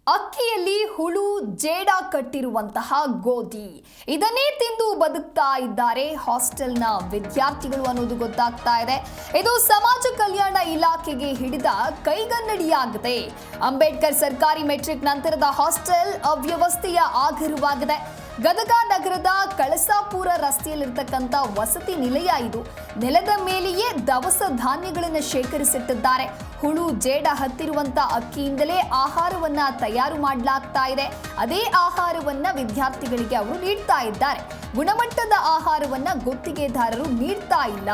ಅಕ್ಕಿಯಲ್ಲಿ ಹುಳು ಜೇಡ ಕಟ್ಟಿರುವಂತಹ ಗೋಧಿ ಇದನ್ನೇ ತಿಂದು ಬದುಕ್ತಾ ಇದ್ದಾರೆ ಹಾಸ್ಟೆಲ್ನ ವಿದ್ಯಾರ್ಥಿಗಳು ಅನ್ನೋದು ಗೊತ್ತಾಗ್ತಾ ಇದೆ. ಇದು ಸಮಾಜ ಕಲ್ಯಾಣ ಇಲಾಖೆಗೆ ಹಿಡಿದ ಕೈಗನ್ನಡಿಯಾಗಿದೆ. ಅಂಬೇಡ್ಕರ್ ಸರ್ಕಾರಿ ಮೆಟ್ರಿಕ್ ನಂತರದ ಹಾಸ್ಟೆಲ್ ಅವ್ಯವಸ್ಥೆಯ ಆಗರವಾಗಿದೆ. ಗದಗ ನಗರದ ಕಳಸಾಪುರ ರಸ್ತೆಯಲ್ಲಿರ್ತಕ್ಕಂಥ ವಸತಿ ನಿಲಯ ಇದು. ನೆಲದ ಮೇಲೆಯೇ ದವಸ ಧಾನ್ಯಗಳನ್ನು ಶೇಖರಿಸಿಟ್ಟಿದ್ದಾರೆ. ಹುಳು ಜೇಡ ಹತ್ತಿರುವಂತ ಅಕ್ಕಿಯಿಂದಲೇ ಆಹಾರವನ್ನ ತಯಾರು ಮಾಡಲಾಗ್ತಾ ಇದೆ. ಅದೇ ಆಹಾರವನ್ನ ವಿದ್ಯಾರ್ಥಿಗಳಿಗೆ ಅವರು ನೀಡ್ತಾ ಇದ್ದಾರೆ. ಗುಣಮಟ್ಟದ ಆಹಾರವನ್ನ ಗುತ್ತಿಗೆದಾರರು ನೀಡ್ತಾ ಇಲ್ಲ.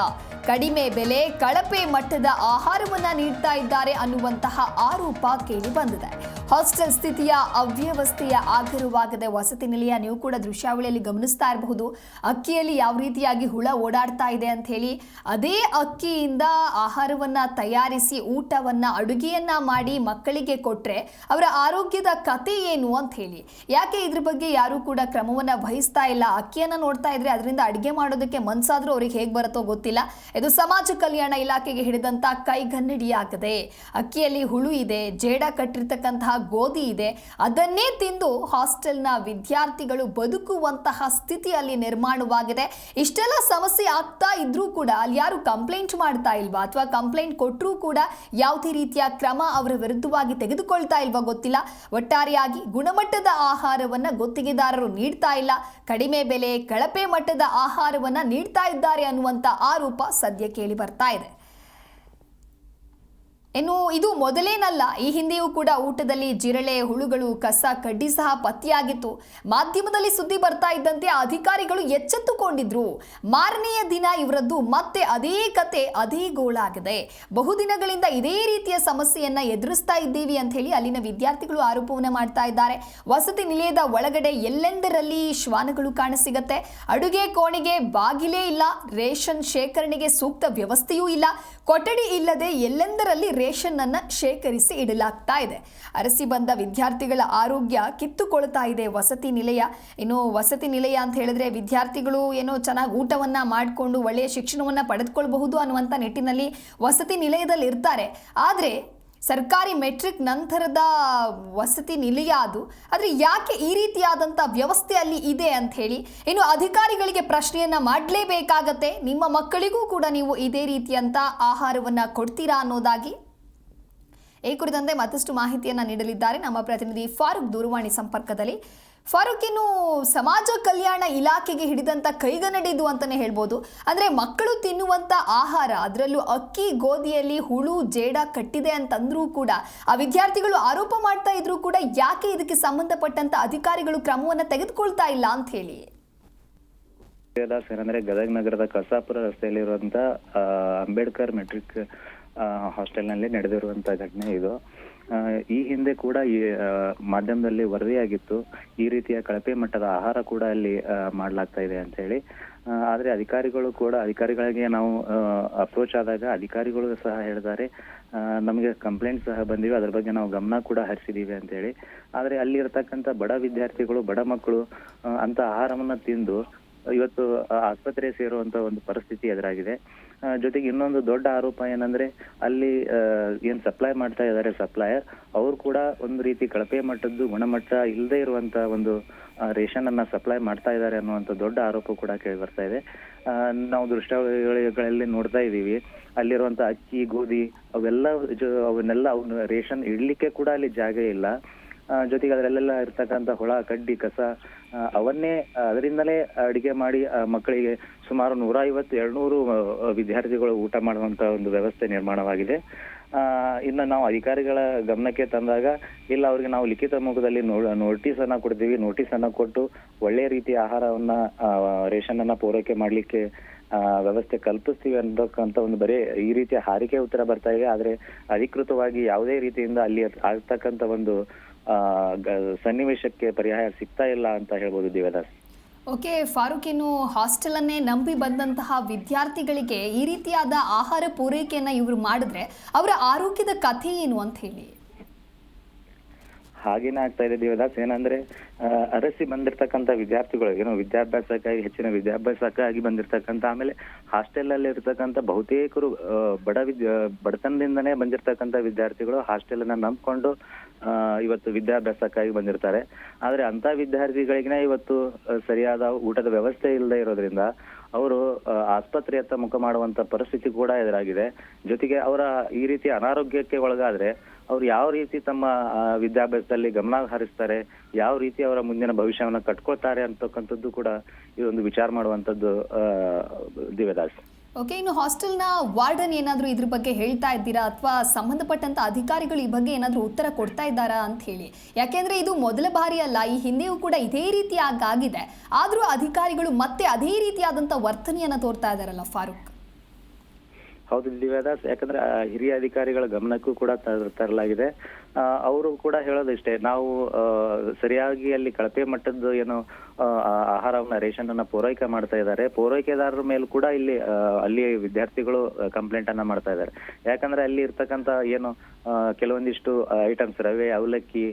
ಕಡಿಮೆ ಬೆಲೆ, ಕಳಪೆ ಮಟ್ಟದ ಆಹಾರವನ್ನ ನೀಡ್ತಾ ಇದ್ದಾರೆ ಅನ್ನುವಂತಹ ಆರೋಪ ಕೇಳಿ ಬಂದಿದೆ. ಹಾಸ್ಟೆಲ್ ಸ್ಥಿತಿಯ ಅವ್ಯವಸ್ಥೆಯ ಆಗರವಾಗದೆ ವಸತಿ ನಿಲಯ ನೀವು ಕೂಡ ದೃಶ್ಯಾವಳಿಯಲ್ಲಿ ಗಮನಿಸ್ತಾ ಇರಬಹುದು. ಅಕ್ಕಿಯಲ್ಲಿ ಯಾವ ರೀತಿಯಾಗಿ ಹುಳ ಓಡಾಡ್ತಾ ಇದೆ ಅಂತ ಹೇಳಿ ಅದೇ ಅಕ್ಕಿಯಿಂದ ಆಹಾರವನ್ನ ತಯಾರಿಸಿ ಊಟವನ್ನ ಅಡುಗೆಯನ್ನ ಮಾಡಿ ಮಕ್ಕಳಿಗೆ ಕೊಟ್ರೆ ಅವರ ಆರೋಗ್ಯದ ಕತೆ ಏನು ಅಂತ ಹೇಳಿ. ಯಾಕೆ ಇದ್ರ ಬಗ್ಗೆ ಯಾರು ಕೂಡ ಕ್ರಮವನ್ನ ವಹಿಸ್ತಾ ಇಲ್ಲ? ಅಕ್ಕಿಯನ್ನ ನೋಡ್ತಾ ಇದ್ರೆ ಅದರಿಂದ ಅಡುಗೆ ಮಾಡೋದಕ್ಕೆ ಮನ್ಸಾದ್ರೂ ಅವ್ರಿಗೆ ಹೇಗೆ ಬರುತ್ತೋ ಗೊತ್ತಿಲ್ಲ. ಇದು ಸಮಾಜ ಕಲ್ಯಾಣ ಇಲಾಖೆಗೆ ಹಿಡಿದಂತ ಕೈಗನ್ನಡಿಯಾಗಿದೆ. ಅಕ್ಕಿಯಲ್ಲಿ ಹುಳು ಇದೆ, ಜೇಡ ಕಟ್ಟಿರ್ತಕ್ಕಂತಹ ಗೋಧಿ ಇದೆ. ಅದನ್ನೇ ತಿಂದು ಹಾಸ್ಟೆಲ್ನ ವಿದ್ಯಾರ್ಥಿಗಳು ಬದುಕುವಂತಹ ಸ್ಥಿತಿಯಲ್ಲಿ ನಿರ್ಮಾಣವಾಗಿದೆ. ಇಷ್ಟೆಲ್ಲ ಸಮಸ್ಯೆ ಆಗ್ತಾ ಇದ್ರೂ ಕೂಡ ಅಲ್ಲಿ ಯಾರು ಕಂಪ್ಲೇಂಟ್ ಮಾಡ್ತಾ ಇಲ್ವಾ, ಅಥವಾ ಕಂಪ್ಲೇಂಟ್ ಕೊಟ್ಟರೂ ಕೂಡ ಯಾವುದೇ ರೀತಿಯ ಕ್ರಮ ಅವರ ವಿರುದ್ಧವಾಗಿ ತೆಗೆದುಕೊಳ್ತಾ ಇಲ್ವಾ ಗೊತ್ತಿಲ್ಲ. ಒಟ್ಟಾರೆಯಾಗಿ ಗುಣಮಟ್ಟದ ಆಹಾರವನ್ನ ಗುತ್ತಿಗೆದಾರರು ನೀಡ್ತಾ ಇಲ್ಲ. ಕಡಿಮೆ ಬೆಲೆ, ಕಳಪೆ ಮಟ್ಟದ ಆಹಾರವನ್ನ ನೀಡ್ತಾ ಇದ್ದಾರೆ ಅನ್ನುವಂತ ಆರೋಪ ಸದ್ಯ ಕೇಳಿ ಬರ್ತಾ ಇದೆ. ಇನ್ನು ಇದು ಮೊದಲೇನಲ್ಲ, ಈ ಹಿಂದೆಯೂ ಕೂಡ ಊಟದಲ್ಲಿ ಜಿರಳೆ, ಹುಳುಗಳು, ಕಸ ಕಡ್ಡಿ ಸಹ ಪತ್ತೆಯಾಗಿತ್ತು. ಮಾಧ್ಯಮದಲ್ಲಿ ಸುದ್ದಿ ಬರ್ತಾ ಇದ್ದಂತೆ ಅಧಿಕಾರಿಗಳು ಎಚ್ಚೆತ್ತುಕೊಂಡಿದ್ರು. ಮಾರನೆಯ ದಿನ ಇವರದ್ದು ಮತ್ತೆ ಅದೇ ಕತೆ, ಅದೇ ಗೋಳಾಗಿದೆ. ಬಹುದಿನಗಳಿಂದ ಇದೇ ರೀತಿಯ ಸಮಸ್ಯೆಯನ್ನ ಎದುರಿಸ್ತಾ ಇದ್ದೀವಿ ಅಂತ ಹೇಳಿ ಅಲ್ಲಿನ ವಿದ್ಯಾರ್ಥಿಗಳು ಆರೋಪವನ್ನ ಮಾಡ್ತಾ ಇದ್ದಾರೆ. ವಸತಿ ನಿಲಯದ ಒಳಗಡೆ ಎಲ್ಲೆಂದರಲ್ಲಿ ಶ್ವಾನಗಳು ಕಾಣಸಿಗತ್ತೆ. ಅಡುಗೆ ಕೋಣೆಗೆ ಬಾಗಿಲೇ ಇಲ್ಲ. ರೇಷನ್ ಶೇಖರಣೆಗೆ ಸೂಕ್ತ ವ್ಯವಸ್ಥೆಯೂ ಇಲ್ಲ. ಕೊಠಡಿ ಇಲ್ಲದೆ ಎಲ್ಲೆಂದರಲ್ಲಿ ರೇಷನ್ ಅನ್ನ ಶೇಖರಿಸಿ ಇಡಲಾಗ್ತಾ ಇದೆ. ಅರಸಿ ಬಂದ ವಿದ್ಯಾರ್ಥಿಗಳ ಆರೋಗ್ಯ ಕಿತ್ತುಕೊಳ್ತಾ ಇದೆ ವಸತಿ ನಿಲಯ. ಇನ್ನು ವಸತಿ ನಿಲಯ ಅಂತ ಹೇಳಿದ್ರೆ ವಿದ್ಯಾರ್ಥಿಗಳು ಏನೋ ಚೆನ್ನಾಗಿ ಊಟವನ್ನ ಮಾಡಿಕೊಂಡು ಒಳ್ಳೆಯ ಶಿಕ್ಷಣವನ್ನ ಪಡೆದುಕೊಳ್ಳಬಹುದು ಅನ್ನುವಂಥ ನಿಟ್ಟಿನಲ್ಲಿ ವಸತಿ ನಿಲಯದಲ್ಲಿ ಇರ್ತಾರೆ. ಆದರೆ ಸರ್ಕಾರಿ ಮೆಟ್ರಿಕ್ ನಂತರದ ವಸತಿ ನಿಲಯ ಅದು. ಆದರೆ ಯಾಕೆ ಈ ರೀತಿಯಾದಂಥ ವ್ಯವಸ್ಥೆ ಅಲ್ಲಿ ಇದೆ ಅಂತ ಹೇಳಿ ಇನ್ನು ಅಧಿಕಾರಿಗಳಿಗೆ ಪ್ರಶ್ನೆಯನ್ನ ಮಾಡಲೇಬೇಕಾಗತ್ತೆ. ನಿಮ್ಮ ಮಕ್ಕಳಿಗೂ ಕೂಡ ನೀವು ಇದೇ ರೀತಿಯಂಥ ಆಹಾರವನ್ನ ಕೊಡ್ತೀರಾ ಅನ್ನೋದಾಗಿ ಈ ಕುರಿತಂತೆ ಮತ್ತಷ್ಟು ಮಾಹಿತಿಯನ್ನು ನೀಡಲಿದ್ದಾರೆ ನಮ್ಮ ಪ್ರತಿನಿಧಿ ಫಾರೂಕ್ ದೂರವಾಣಿ ಸಂಪರ್ಕದಲ್ಲಿ. ಫಾರೂಕ್, ಇನ್ನು ಸಮಾಜ ಕಲ್ಯಾಣ ಇಲಾಖೆಗೆ ಹಿಡಿದಂಥ ಕೈಗನ್ನಡಿದು ಅಂತಲೇ ಹೇಳ್ಬೋದು. ಅಂದರೆ ಮಕ್ಕಳು ತಿನ್ನುವಂಥ ಆಹಾರ, ಅದರಲ್ಲೂ ಅಕ್ಕಿ ಗೋಧಿಯಲ್ಲಿ ಹುಳು ಜೇಡ ಕಟ್ಟಿದೆ ಅಂತಂದ್ರೂ ಕೂಡ ಆ ವಿದ್ಯಾರ್ಥಿಗಳು ಆರೋಪ ಮಾಡ್ತಾ ಇದ್ರು ಕೂಡ ಯಾಕೆ ಇದಕ್ಕೆ ಸಂಬಂಧಪಟ್ಟಂತ ಅಧಿಕಾರಿಗಳು ಕ್ರಮವನ್ನು ತೆಗೆದುಕೊಳ್ತಾ ಇಲ್ಲ ಅಂತ ಹೇಳಿ? ಏನಂದ್ರೆ ಗದಗ ನಗರದ ಕಳಸಾಪುರ ರಸ್ತೆಯಲ್ಲಿರುವಂತ ಅಂಬೇಡ್ಕರ್ ಮೆಟ್ರಿಕ್ ಹಾಸ್ಟೆಲ್ನಲ್ಲಿ ನಡೆದಿರುವಂತಹ ಘಟನೆ ಇದು. ಈ ಹಿಂದೆ ಕೂಡ ಈ ಮಾಧ್ಯಮದಲ್ಲಿ ವರದಿಯಾಗಿತ್ತು ಈ ರೀತಿಯ ಕಳಪೆ ಮಟ್ಟದ ಆಹಾರ ಕೂಡ ಅಲ್ಲಿ ಮಾಡ್ಲಾಗ್ತಾ ಇದೆ ಅಂತ ಹೇಳಿ. ಆದ್ರೆ ಅಧಿಕಾರಿಗಳಿಗೆ ನಾವು ಅಪ್ರೋಚ್ ಆದಾಗ ಅಧಿಕಾರಿಗಳು ಸಹ ಹೇಳಿದ್ದಾರೆ, ನಮಗೆ ಕಂಪ್ಲೇಂಟ್ ಸಹ ಬಂದಿವೆ, ಅದ್ರ ಬಗ್ಗೆ ನಾವು ಗಮನ ಕೂಡ ಹರಿಸಿದೀವಿ ಅಂತ ಹೇಳಿ. ಆದ್ರೆ ಅಲ್ಲಿ ಇರ್ತಕ್ಕಂಥ ಬಡ ವಿದ್ಯಾರ್ಥಿಗಳು, ಬಡ ಮಕ್ಕಳು ಅಂತ ಆಹಾರವನ್ನ ತಿಂದು ಇವತ್ತು ಆಸ್ಪತ್ರೆ ಸೇರುವಂತ ಒಂದು ಪರಿಸ್ಥಿತಿ ಎದುರಾಗಿದೆ. ಜೊತೆಗೆ ಇನ್ನೊಂದು ದೊಡ್ಡ ಆರೋಪ ಏನಂದ್ರೆ ಅಲ್ಲಿ ಏನ್ ಸಪ್ಲೈ ಮಾಡ್ತಾ ಇದ್ದಾರೆ ಸಪ್ಲೈಯರ್, ಅವ್ರು ಕೂಡ ಒಂದು ರೀತಿ ಕಳಪೆ ಮಟ್ಟದ್ದು, ಗುಣಮಟ್ಟ ಇಲ್ಲದೆ ಇರುವಂತ ಒಂದು ರೇಷನ್ ಅನ್ನ ಸಪ್ಲೈ ಮಾಡ್ತಾ ಇದ್ದಾರೆ ಅನ್ನುವಂತ ದೊಡ್ಡ ಆರೋಪ ಕೂಡ ಕೇಳಿ ಬರ್ತಾ ಇದೆ. ನಾವು ದೃಶ್ಯಾವಳಿಗಳಲ್ಲಿ ನೋಡ್ತಾ ಇದೀವಿ, ಅಲ್ಲಿರುವಂತ ಅಕ್ಕಿ, ಗೋಧಿ ಅವನ್ನೆಲ್ಲ ರೇಷನ್ ಇಡ್ಲಿಕ್ಕೆ ಕೂಡ ಅಲ್ಲಿ ಜಾಗ ಇಲ್ಲ. ಜೊತೆಗೆ ಅದರಲ್ಲೆಲ್ಲ ಇರ್ತಕ್ಕಂಥ ಹುಳ, ಕಡ್ಡಿ, ಕಸ ಅವನ್ನೇ ಅದರಿಂದಲೇ ಅಡಿಗೆ ಮಾಡಿ ಮಕ್ಕಳಿಗೆ ಸುಮಾರು 150-200 ವಿದ್ಯಾರ್ಥಿಗಳು ಊಟ ಮಾಡುವಂತ ಒಂದು ವ್ಯವಸ್ಥೆ ನಿರ್ಮಾಣವಾಗಿದೆ. ಇನ್ನು ನಾವು ಅಧಿಕಾರಿಗಳ ಗಮನಕ್ಕೆ ತಂದಾಗ ಇಲ್ಲ, ಅವ್ರಿಗೆ ನಾವು ಲಿಖಿತ ಮುಖದಲ್ಲಿ ನೋಟಿಸ್ ಅನ್ನ ಕೊಡ್ತೀವಿ, ನೋಟಿಸ್ ಅನ್ನ ಕೊಟ್ಟು ಒಳ್ಳೆಯ ರೀತಿಯ ಆಹಾರವನ್ನ ರೇಷನ್ ಅನ್ನ ಪೂರೈಕೆ ಮಾಡ್ಲಿಕ್ಕೆ ವ್ಯವಸ್ಥೆ ಕಲ್ಪಿಸ್ತೀವಿ ಅನ್ನತಕ್ಕಂತ ಒಂದು ಬರೀ ಈ ರೀತಿಯ ಹಾರಿಕೆ ಉತ್ತರ ಬರ್ತಾ ಇದೆ. ಆದ್ರೆ ಅಧಿಕೃತವಾಗಿ ಯಾವುದೇ ರೀತಿಯಿಂದ ಅಲ್ಲಿ ಆಗ್ತಕ್ಕಂತ ಒಂದು ಸನ್ನಿವೇಶಕ್ಕೆ ಪರ್ಯಾಯ ಸಿಗ್ತಾ ಇಲ್ಲ ಅಂತ ಹೇಳ್ಬೋದು ದಿವ್ಯದಾಸ್. ಓಕೆ ಫಾರೂಕ್, ಇನ್ನು ಹಾಸ್ಟೆಲ್ ಅನ್ನೇ ನಂಬಿ ಬಂದಂತಹ ವಿದ್ಯಾರ್ಥಿಗಳಿಗೆ ಈ ರೀತಿಯಾದ ಆಹಾರ ಪೂರೈಕೆಯನ್ನ ಇವರು ಮಾಡಿದ್ರೆ ಅವರ ಆರೋಗ್ಯದ ಕಥೆ ಏನು ಅಂತ ಹೇಳಿ? ಹಾಗೇನೆ ಆಗ್ತಾ ಇದೆ ದೇವದಾಸ್. ಏನಂದ್ರೆ ಅರಸಿ ಬಂದಿರ್ತಕ್ಕಂಥ ವಿದ್ಯಾರ್ಥಿಗಳು ಏನೋ ವಿದ್ಯಾಭ್ಯಾಸಕ್ಕಾಗಿ, ಹೆಚ್ಚಿನ ವಿದ್ಯಾಭ್ಯಾಸಕ್ಕಾಗಿ ಬಂದಿರ್ತಕ್ಕಂಥ, ಆಮೇಲೆ ಹಾಸ್ಟೆಲ್ ಅಲ್ಲಿ ಇರ್ತಕ್ಕಂಥ ಬಹುತೇಕರು ಬಡತನದಿಂದನೇ ಬಂದಿರ್ತಕ್ಕಂಥ ವಿದ್ಯಾರ್ಥಿಗಳು ಹಾಸ್ಟೆಲ್ ಅನ್ನ ನಂಬ್ಕೊಂಡು ಇವತ್ತು ವಿದ್ಯಾಭ್ಯಾಸಕ್ಕಾಗಿ ಬಂದಿರ್ತಾರೆ. ಆದ್ರೆ ಅಂತ ವಿದ್ಯಾರ್ಥಿಗಳಿಗೆ ಇವತ್ತು ಸರಿಯಾದ ಊಟದ ವ್ಯವಸ್ಥೆ ಇಲ್ಲದೆ ಇರೋದ್ರಿಂದ ಅವರು ಆಸ್ಪತ್ರೆಯತ್ತ ಮುಖ ಮಾಡುವಂತ ಪರಿಸ್ಥಿತಿ ಕೂಡ ಎದುರಾಗಿದೆ. ಜೊತೆಗೆ ಅವರ ಈ ರೀತಿ ಅನಾರೋಗ್ಯಕ್ಕೆ ಒಳಗಾದ್ರೆ ಅವ್ರು ಯಾವ ರೀತಿ ತಮ್ಮ ವಿದ್ಯಾಭ್ಯಾಸದಲ್ಲಿ ಗಮನ ಹರಿಸ್ತಾರೆ, ಯಾವ ರೀತಿ ಅವರ ಮುಂದಿನ ಭವಿಷ್ಯವನ್ನ ಕಟ್ಕೊಳ್ತಾರೆ ಅಂತಕ್ಕಂಥದ್ದು ಕೂಡ ಇದೊಂದು ವಿಚಾರ ಮಾಡುವಂತದ್ದು ದಿವ್ಯದಾಸ್. ಓಕೆ, ಇನ್ನು ಹಾಸ್ಟೆಲ್ನ ವಾರ್ಡನ್ ಏನಾದರೂ ಇದ್ರ ಬಗ್ಗೆ ಹೇಳ್ತಾ ಇದ್ದೀರಾ ಅಥವಾ ಸಂಬಂಧಪಟ್ಟಂತ ಅಧಿಕಾರಿಗಳು ಈ ಬಗ್ಗೆ ಏನಾದರೂ ಉತ್ತರ ಕೊಡ್ತಾ ಇದ್ದಾರಾ ಅಂತ ಹೇಳಿ? ಯಾಕೆಂದ್ರೆ ಇದು ಮೊದಲ ಬಾರಿ ಅಲ್ಲ, ಈ ಹಿಂದೆಯೂ ಕೂಡ ಇದೇ ರೀತಿ ಆಗಿದೆ. ಆದರೂ ಅಧಿಕಾರಿಗಳು ಮತ್ತೆ ಅದೇ ರೀತಿಯಾದಂಥ ವರ್ತನೆಯನ್ನ ತೋರ್ತಾ ಇದ್ದಾರಲ್ಲ ಫಾರೂಕ್. ಹೌದು ದಿವ್ಯದಾಸ್, ಯಾಕಂದ್ರೆ ಹಿರಿಯ ಅಧಿಕಾರಿಗಳ ಗಮನಕ್ಕೂ ಕೂಡ ತರಲಾಗಿದೆ. ಅವರು ಕೂಡ ಹೇಳೋದಿಷ್ಟೇ, ನಾವು ಸರಿಯಾಗಿ ಅಲ್ಲಿ ಕಳಪೆ ಮಟ್ಟದ ಏನು ಆಹಾರವನ್ನ ರೇಷನ್ ಅನ್ನ ಪೂರೈಕೆ ಮಾಡ್ತಾ ಇದ್ದಾರೆ. ಪೂರೈಕೆದಾರರ ಮೇಲೂ ಕೂಡ ಅಲ್ಲಿ ವಿದ್ಯಾರ್ಥಿಗಳು ಕಂಪ್ಲೇಂಟ್ ಅನ್ನ ಮಾಡ್ತಾ ಇದ್ದಾರೆ. ಯಾಕಂದ್ರೆ ಅಲ್ಲಿ ಇರ್ತಕ್ಕಂತ ಏನು ಕೆಲವೊಂದಿಷ್ಟು ಐಟಮ್ಸ್, ರವೆ, ಅವಲಕ್ಕಿ,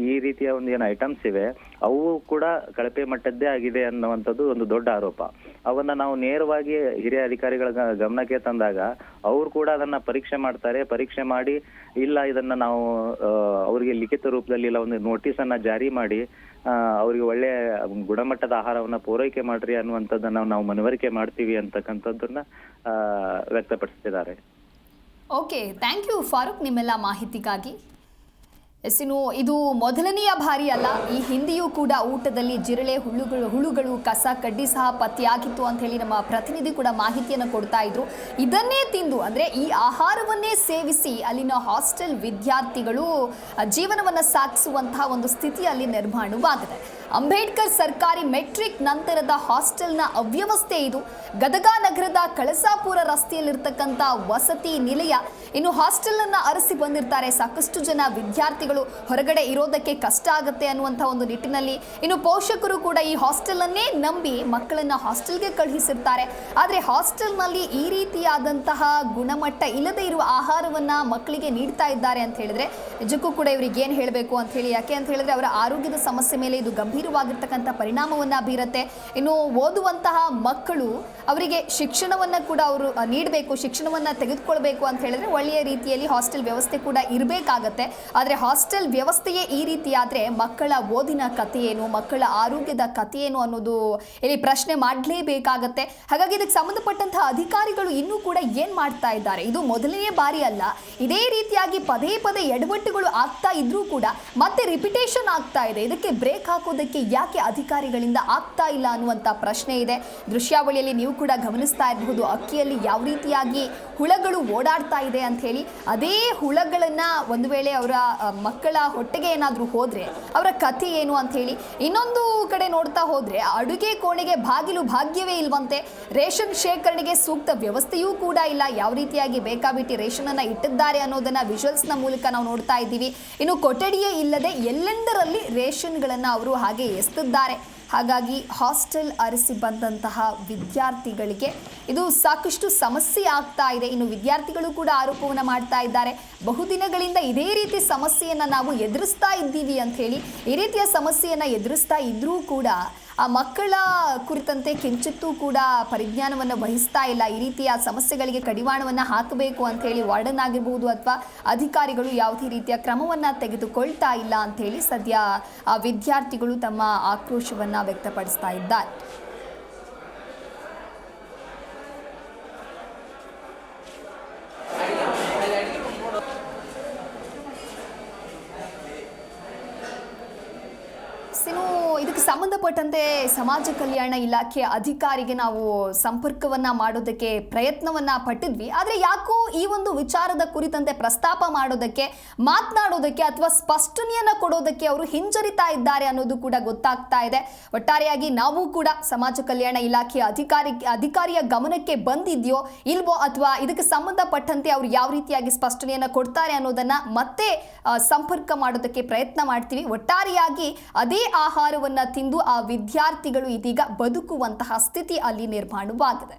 ಈ ರೀತಿಯ ಒಂದು ಏನು ಐಟಮ್ಸ್ ಇವೆ ಅವು ಕೂಡ ಕಳಪೆ ಮಟ್ಟದ್ದೇ ಆಗಿದೆ ಅನ್ನುವಂಥದ್ದು ಒಂದು ದೊಡ್ಡ ಆರೋಪ. ಅವನ್ನ ನಾವು ನೇರವಾಗಿ ಹಿರಿಯ ಅಧಿಕಾರಿಗಳ ಗಮನಕ್ಕೆ ತಂದಾಗ ಅವ್ರು ಕೂಡ ಅದನ್ನ ಪರೀಕ್ಷೆ ಮಾಡ್ತಾರೆ. ಪರೀಕ್ಷೆ ಮಾಡಿ ಇಲ್ಲ ಇದನ್ನ ನಾವು ಅವರಿಗೆ ಲಿಖಿತ ರೂಪದಲ್ಲಿ ಇಲ್ಲ ಒಂದು ನೋಟಿಸ್ ಅನ್ನ ಜಾರಿ ಮಾಡಿ ಅವರಿಗೆ ಒಳ್ಳೆ ಗುಣಮಟ್ಟದ ಆಹಾರವನ್ನ ಪೂರೈಕೆ ಮಾಡ್ರಿ ಅನ್ನುವಂಥದ್ದನ್ನ ನಾವು ಮನವರಿಕೆ ಮಾಡ್ತೀವಿ ಅಂತಕ್ಕಂಥದ್ದನ್ನ ವ್ಯಕ್ತಪಡಿಸ್ತಿದ್ದಾರೆ. ಓಕೆ, ಥ್ಯಾಂಕ್ ಯು ಫಾರೂಕ್ ನಿಮ್ಮೆಲ್ಲ ಮಾಹಿತಿಗಾಗಿ. ಇನ್ನು ಇದು ಮೊದಲನೆಯ ಬಾರಿ ಅಲ್ಲ, ಈ ಹಿಂದೆಯೂ ಕೂಡ ಊಟದಲ್ಲಿ ಜಿರಳೆ, ಹುಳುಗಳು, ಕಸ ಕಡ್ಡಿ ಸಹ ಪತ್ತೆಯಾಗಿತ್ತು ಅಂತ ಹೇಳಿ ನಮ್ಮ ಪ್ರತಿನಿಧಿ ಕೂಡ ಮಾಹಿತಿಯನ್ನು ಕೊಡ್ತಾ ಇದ್ರು. ಇದನ್ನೇ ತಿಂದು ಅಂದರೆ ಈ ಆಹಾರವನ್ನೇ ಸೇವಿಸಿ ಅಲ್ಲಿನ ಹಾಸ್ಟೆಲ್ ವಿದ್ಯಾರ್ಥಿಗಳು ಜೀವನವನ್ನು ಸಾಗಿಸುವಂತಹ ಒಂದು ಸ್ಥಿತಿ ಅಲ್ಲಿ ನಿರ್ಮಾಣವಾಗಿದೆ. ಅಂಬೇಡ್ಕರ್ ಸರ್ಕಾರಿ ಮೆಟ್ರಿಕ್ ನಂತರದ ಹಾಸ್ಟೆಲ್ನ ಅವ್ಯವಸ್ಥೆ ಇದು. ಗದಗ ನಗರದ ಕಳಸಾಪುರ ರಸ್ತೆಯಲ್ಲಿರ್ತಕ್ಕಂಥ ವಸತಿ ನಿಲಯ. ಇನ್ನು ಹಾಸ್ಟೆಲ್ ಅನ್ನ ಅರಸಿ ಬಂದಿರ್ತಾರೆ ಸಾಕಷ್ಟು ಜನ ವಿದ್ಯಾರ್ಥಿಗಳು, ಹೊರಗಡೆ ಇರೋದಕ್ಕೆ ಕಷ್ಟ ಆಗುತ್ತೆ ಅನ್ನುವಂಥ ಒಂದು ನಿಟ್ಟಿನಲ್ಲಿ. ಇನ್ನು ಪೋಷಕರು ಕೂಡ ಈ ಹಾಸ್ಟೆಲ್ ಅನ್ನೇ ನಂಬಿ ಮಕ್ಕಳನ್ನ ಹಾಸ್ಟೆಲ್ಗೆ ಕಳುಹಿಸಿರ್ತಾರೆ. ಆದರೆ ಹಾಸ್ಟೆಲ್ನಲ್ಲಿ ಈ ರೀತಿಯಾದಂತಹ ಗುಣಮಟ್ಟ ಇಲ್ಲದೆ ಇರುವ ಆಹಾರವನ್ನ ಮಕ್ಕಳಿಗೆ ನೀಡ್ತಾ ಇದ್ದಾರೆ ಅಂತ ಹೇಳಿದ್ರೆ ನಿಜಕ್ಕೂ ಕೂಡ ಇವರಿಗೆ ಏನು ಹೇಳಬೇಕು ಅಂತ ಹೇಳಿ. ಯಾಕೆ ಅಂತ ಹೇಳಿದ್ರೆ ಅವರ ಆರೋಗ್ಯದ ಸಮಸ್ಯೆ ಮೇಲೆ ಇದು ಗಂಭೀರವಾಗಿರ್ತಕ್ಕಂಥ ಪರಿಣಾಮವನ್ನ ಬೀರುತ್ತೆ. ಇನ್ನು ಓದುವಂತಹ ಮಕ್ಕಳು ಅವರಿಗೆ ಶಿಕ್ಷಣವನ್ನ ಕೂಡ ಅವರು ನೀಡಬೇಕು, ಶಿಕ್ಷಣವನ್ನ ತೆಗೆದುಕೊಳ್ಬೇಕು ಅಂತ ಹೇಳಿದ್ರೆ ಒಳ್ಳೆಯ ರೀತಿಯಲ್ಲಿ ಹಾಸ್ಟೆಲ್ ವ್ಯವಸ್ಥೆ ಕೂಡ ಇರಬೇಕಾಗತ್ತೆ. ಆದರೆ ಹಾಸ್ಟೆಲ್ ವ್ಯವಸ್ಥೆಯೇ ಈ ರೀತಿ ಆದ್ರೆ ಮಕ್ಕಳ ಓದಿನ ಕಥೆ ಏನು, ಮಕ್ಕಳ ಆರೋಗ್ಯದ ಕಥೆ ಏನು ಅನ್ನೋದು ಇಲ್ಲಿ ಪ್ರಶ್ನೆ ಮಾಡಲೇಬೇಕಾಗತ್ತೆ. ಹಾಗಾಗಿ ಇದಕ್ಕೆ ಸಂಬಂಧಪಟ್ಟಂತಹ ಅಧಿಕಾರಿಗಳು ಇನ್ನೂ ಕೂಡ ಏನ್ ಮಾಡ್ತಾ ಇದ್ದಾರೆ? ಇದು ಮೊದಲನೇ ಬಾರಿ ಅಲ್ಲ, ಇದೇ ರೀತಿಯಾಗಿ ಪದೇ ಪದೇ ಎಡವಟ್ಟುಗಳು ಆಗ್ತಾ ಇದ್ರೂ ಕೂಡ ಮತ್ತೆ ರಿಪಿಟೇಷನ್ ಆಗ್ತಾ ಇದೆ. ಇದಕ್ಕೆ ಬ್ರೇಕ್ ಹಾಕೋದಕ್ಕೆ ಯಾಕೆ ಅಧಿಕಾರಿಗಳಿಂದ ಆಗ್ತಾ ಇಲ್ಲ ಅನ್ನುವಂಥ ಪ್ರಶ್ನೆ ಇದೆ. ದೃಶ್ಯಾವಳಿಯಲ್ಲಿ ನೀವು ಕೂಡ ಗಮನಿಸ್ತಾ ಇರಬಹುದು, ಅಕ್ಕಿಯಲ್ಲಿ ಯಾವ ರೀತಿಯಾಗಿ ಹುಳಗಳು ಓಡಾಡ್ತಾ ಇದೆ ಅಂತ ಹೇಳಿ. ಅದೇ ಹುಳಗಳನ್ನ ಒಂದು ವೇಳೆ ಅವರ ಮಕ್ಕಳ ಹೊಟ್ಟೆಗೆ ಏನಾದರೂ ಹೋದ್ರೆ ಅವರ ಕಥೆ ಏನು ಅಂತ ಹೇಳಿ. ಇನ್ನೊಂದು ಕಡೆ ನೋಡ್ತಾ ಹೋದ್ರೆ ಅಡುಗೆ ಕೋಣೆಗೆ ಬಾಗಿಲು ಭಾಗ್ಯವೇ ಇಲ್ವಂತೆ. ರೇಷನ್ ಶೇಖರಣೆಗೆ ಸೂಕ್ತ ವ್ಯವಸ್ಥೆಯೂ ಕೂಡ ಇಲ್ಲ. ಯಾವ ರೀತಿಯಾಗಿ ಬೇಕಾಬಿಟ್ಟಿ ರೇಷನ್ ಅನ್ನ ಇಟ್ಟಿದ್ದಾರೆ ಅನ್ನೋದನ್ನ ವಿಜುವಲ್ಸ್ನ ಮೂಲಕ ನಾವು ನೋಡ್ತಾ ಇದ್ದೀವಿ. ಇನ್ನು ಕೊಠಡಿಯೇ ಇಲ್ಲದೆ ಎಲ್ಲೆಂದರಲ್ಲಿ ರೇಷನ್ಗಳನ್ನ ಅವರು ಹಾಗೆ ಎಸ್ತಿದ್ದಾರೆ. ಹಾಗಾಗಿ ಹಾಸ್ಟೆಲ್ ಅರಸಿ ಬಂದಂತಹ ವಿದ್ಯಾರ್ಥಿಗಳಿಗೆ ಇದು ಸಾಕಷ್ಟು ಸಮಸ್ಯೆ ಆಗ್ತಾ ಇದೆ. ಇನ್ನು ವಿದ್ಯಾರ್ಥಿಗಳು ಕೂಡ ಆರೋಪವನ್ನು ಮಾಡ್ತಾ ಇದ್ದಾರೆ, ಬಹುದಿನಗಳಿಂದ ಇದೇ ರೀತಿ ಸಮಸ್ಯೆಯನ್ನು ನಾವು ಎದುರಿಸ್ತಾ ಇದ್ದೀವಿ ಅಂತ ಹೇಳಿ. ಈ ರೀತಿಯ ಸಮಸ್ಯೆಯನ್ನು ಎದುರಿಸ್ತಾ ಇದ್ರೂ ಕೂಡ ಆ ಮಕ್ಕಳ ಕುರಿತಂತೆ ಕಿಂಚಿತ್ತೂ ಕೂಡ ಪರಿಜ್ಞಾನವನ್ನು ವಹಿಸ್ತಾ ಇಲ್ಲ. ಈ ರೀತಿಯ ಸಮಸ್ಯೆಗಳಿಗೆ ಕಡಿವಾಣವನ್ನು ಹಾಕಬೇಕು ಅಂತ ಹೇಳಿ ವಾರ್ಡನ್ ಆಗಿರ್ಬೋದು ಅಥವಾ ಅಧಿಕಾರಿಗಳು ಯಾವುದೇ ರೀತಿಯ ಕ್ರಮವನ್ನು ತೆಗೆದುಕೊಳ್ತಾ ಇಲ್ಲ ಅಂತ ಹೇಳಿ ಸದ್ಯ ಆ ವಿದ್ಯಾರ್ಥಿಗಳು ತಮ್ಮ ಆಕ್ರೋಶವನ್ನು ವ್ಯಕ್ತಪಡಿಸ್ತಾ ಇದ್ದಾರೆ. ಇದಕ್ಕೆ ಸಂಬಂಧಪಟ್ಟಂತೆ ಸಮಾಜ ಕಲ್ಯಾಣ ಇಲಾಖೆ ಅಧಿಕಾರಿಗೆ ನಾವು ಸಂಪರ್ಕವನ್ನ ಮಾಡೋದಕ್ಕೆ ಪ್ರಯತ್ನವನ್ನ ಪಟ್ಟಿದ್ವಿ. ಆದರೆ ಯಾಕೋ ಈ ಒಂದು ವಿಚಾರದ ಕುರಿತಂತೆ ಪ್ರಸ್ತಾಪ ಮಾಡೋದಕ್ಕೆ, ಮಾತನಾಡೋದಕ್ಕೆ ಅಥವಾ ಸ್ಪಷ್ಟನೆಯನ್ನ ಕೊಡೋದಕ್ಕೆ ಅವರು ಹಿಂಜರಿತಾ ಇದ್ದಾರೆ ಅನ್ನೋದು ಕೂಡ ಗೊತ್ತಾಗ್ತಾ ಇದೆ. ಒಟ್ಟಾರೆಯಾಗಿ ನಾವು ಕೂಡ ಸಮಾಜ ಕಲ್ಯಾಣ ಇಲಾಖೆಯ ಅಧಿಕಾರಿಯ ಗಮನಕ್ಕೆ ಬಂದಿದೆಯೋ ಇಲ್ವೋ ಅಥವಾ ಇದಕ್ಕೆ ಸಂಬಂಧಪಟ್ಟಂತೆ ಅವರು ಯಾವ ರೀತಿಯಾಗಿ ಸ್ಪಷ್ಟನೆಯನ್ನ ಕೊಡ್ತಾರೆ ಅನ್ನೋದನ್ನ ಮತ್ತೆ ಸಂಪರ್ಕ ಮಾಡೋದಕ್ಕೆ ಪ್ರಯತ್ನ ಮಾಡ್ತೀವಿ. ಒಟ್ಟಾರೆಯಾಗಿ ಅದೇ ಆಹಾರವನ್ನ ತಿಂದು ಆ ವಿದ್ಯಾರ್ಥಿಗಳು ಇದೀಗ ಬದುಕುವಂತಹ ಸ್ಥಿತಿ ಅಲ್ಲಿ ನಿರ್ಮಾಣವಾಗಿದೆ.